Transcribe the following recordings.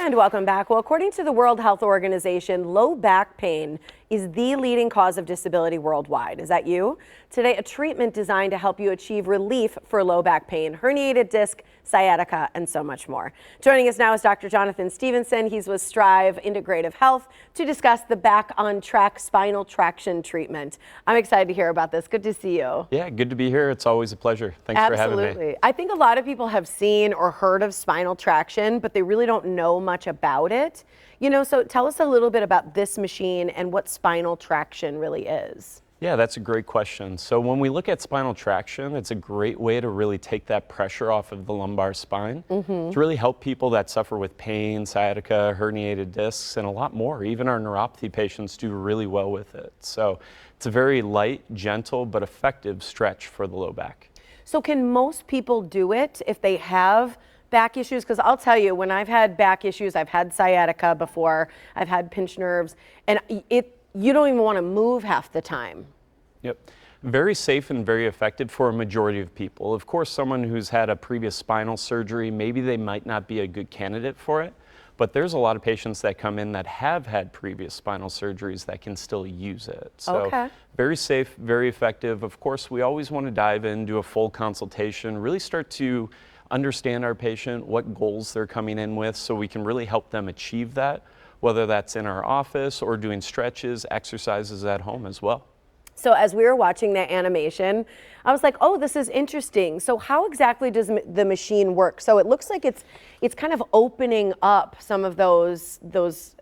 And welcome back. Well, according to the World Health Organization, low back pain is the leading cause of disability worldwide. Is that you? Today, a treatment designed to help you achieve relief for low back pain, herniated disc, sciatica, and so much more. Joining us now is Dr. Jonathan Stevenson. He's with Strive Integrative Health to discuss the Back on Track spinal traction treatment. I'm excited to hear about this. Good to see you. Yeah, good to be here. It's always a pleasure. Thanks for having me. Absolutely. I think a lot of people have seen or heard of spinal traction, but they really don't know much about it. So tell us a little bit about this machine and what spinal traction really is. Yeah, that's a great question. So when we look at spinal traction, it's a great way to really take that pressure off of the lumbar spine to really help people that suffer with pain, sciatica, herniated discs, and a lot more. Even our neuropathy patients do really well with it. So it's a very light, gentle, but effective stretch for the low back. So can most people do it if they have back issues? Because I'll tell you, when I've had back issues, I've had sciatica before, I've had pinched nerves, and you don't even want to move half the time. Yep. Very safe and very effective for a majority of people. Of course, someone who's had a previous spinal surgery, maybe they might not be a good candidate for it, but there's a lot of patients that come in that have had previous spinal surgeries that can still use it. So very safe, very effective. Of course, we always want to dive in, do a full consultation, really start to understand our patient, what goals they're coming in with, so we can really help them achieve that, whether that's in our office or doing stretches, exercises at home as well. So as we were watching that animation, I was like, oh, this is interesting. So how exactly does the machine work? So it looks like it's kind of opening up some of those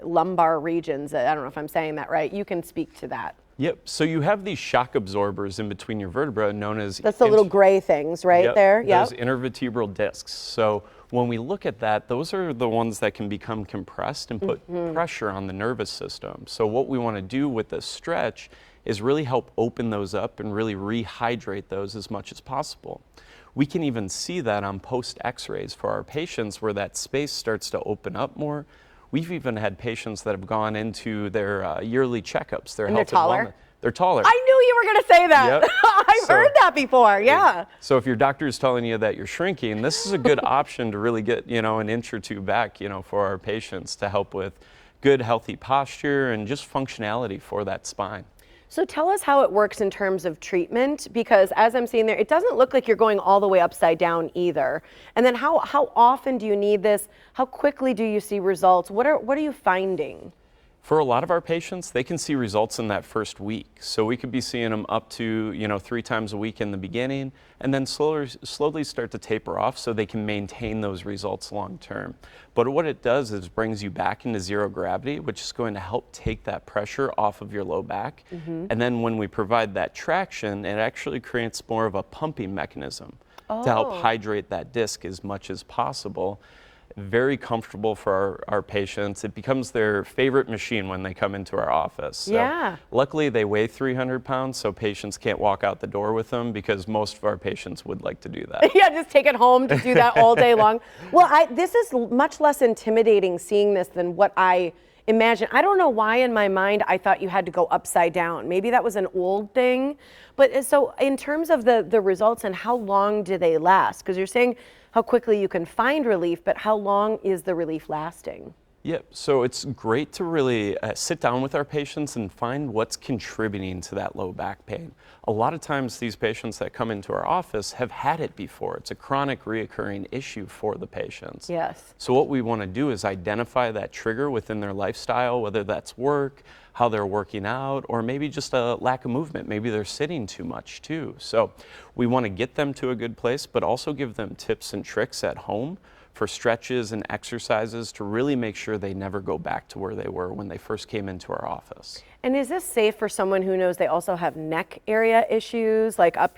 lumbar regions. I don't know if I'm saying that right. You can speak to that. Yep, so you have these shock absorbers in between your vertebrae known as... That's the little gray things right there? Yep, those intervertebral discs. So when we look at that, those are the ones that can become compressed and put pressure on the nervous system. So what we want to do with this stretch is really help open those up and really rehydrate those as much as possible. We can even see that on post x-rays for our patients where that space starts to open up more. We've even had patients that have gone into their yearly checkups. And they're taller? They're taller. I knew you were going to say that. Yep. I've heard that before, yeah. So if your doctor is telling you that you're shrinking, this is a good option to really get, an inch or two back, for our patients to help with good, healthy posture and just functionality for that spine. So tell us how it works in terms of treatment, because as I'm seeing there, it doesn't look like you're going all the way upside down either. And then how often do you need this? How quickly do you see results? What are you finding? For a lot of our patients, they can see results in that first week. So we could be seeing them up to, 3 times a week in the beginning, and then slowly start to taper off so they can maintain those results long term. But what it does is brings you back into zero gravity, which is going to help take that pressure off of your low back. And then when we provide that traction, it actually creates more of a pumping mechanism to help hydrate that disc as much as possible. Very comfortable for our patients. It becomes their favorite machine when they come into our office. So luckily they weigh 300 pounds, so patients can't walk out the door with them because most of our patients would like to do that. Yeah, just take it home to do that all day long. Well, this is much less intimidating seeing this than what I imagine. I don't know why in my mind I thought you had to go upside down. Maybe that was an old thing. But so in terms of the results and how long do they last? Because you're saying how quickly you can find relief, but how long is the relief lasting? Yep, so it's great to really sit down with our patients and find what's contributing to that low back pain. A lot of times these patients that come into our office have had it before. It's a chronic reoccurring issue for the patients. Yes. So what we want to do is identify that trigger within their lifestyle, whether that's work, how they're working out, or maybe just a lack of movement. Maybe they're sitting too much too. So we want to get them to a good place, but also give them tips and tricks at home for stretches and exercises to really make sure they never go back to where they were when they first came into our office. And is this safe for someone who knows they also have neck area issues, like up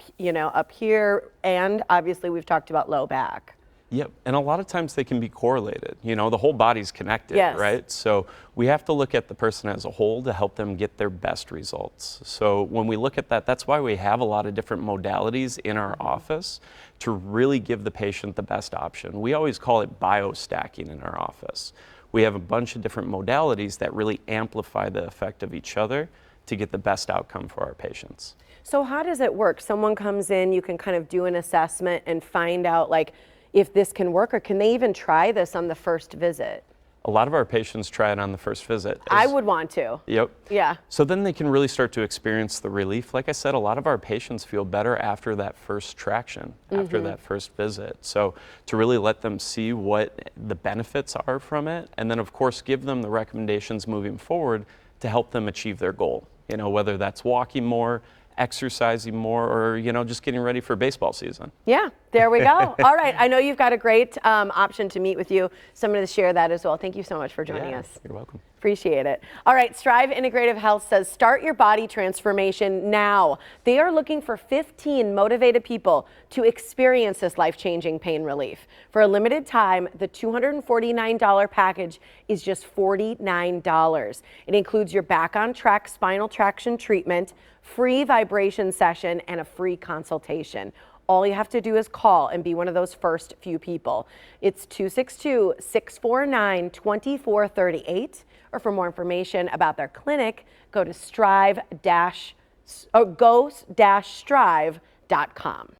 here, and obviously we've talked about low back? Yep, and a lot of times they can be correlated. The whole body's connected, right? So we have to look at the person as a whole to help them get their best results. So when we look at that, that's why we have a lot of different modalities in our office to really give the patient the best option. We always call it biostacking in our office. We have a bunch of different modalities that really amplify the effect of each other to get the best outcome for our patients. So how does it work? Someone comes in, you can kind of do an assessment and find out if this can work, or can they even try this on the first visit? A lot of our patients try it on the first visit. I would want to. Yep. Yeah. So then they can really start to experience the relief. Like I said, a lot of our patients feel better after that first traction, after that first visit. So to really let them see what the benefits are from it, and then of course give them the recommendations moving forward to help them achieve their goal. You know, whether that's walking more, exercising more, or, you know, just getting ready for baseball season. Yeah, there we go. All right, I know you've got a great option to meet with you, so I'm going to share that as well. Thank you so much for joining us. You're welcome. Appreciate it. All right, Strive Integrative Health says start your body transformation now. They are looking for 15 motivated people to experience this life-changing pain relief. For a limited time, the $249 package is just $49. It includes your Back on Track Spinal Traction treatment, free vibration session, and a free consultation. All you have to do is call and be one of those first few people. It's 262-649-2438. Or for more information about their clinic, go to strive-strive.com.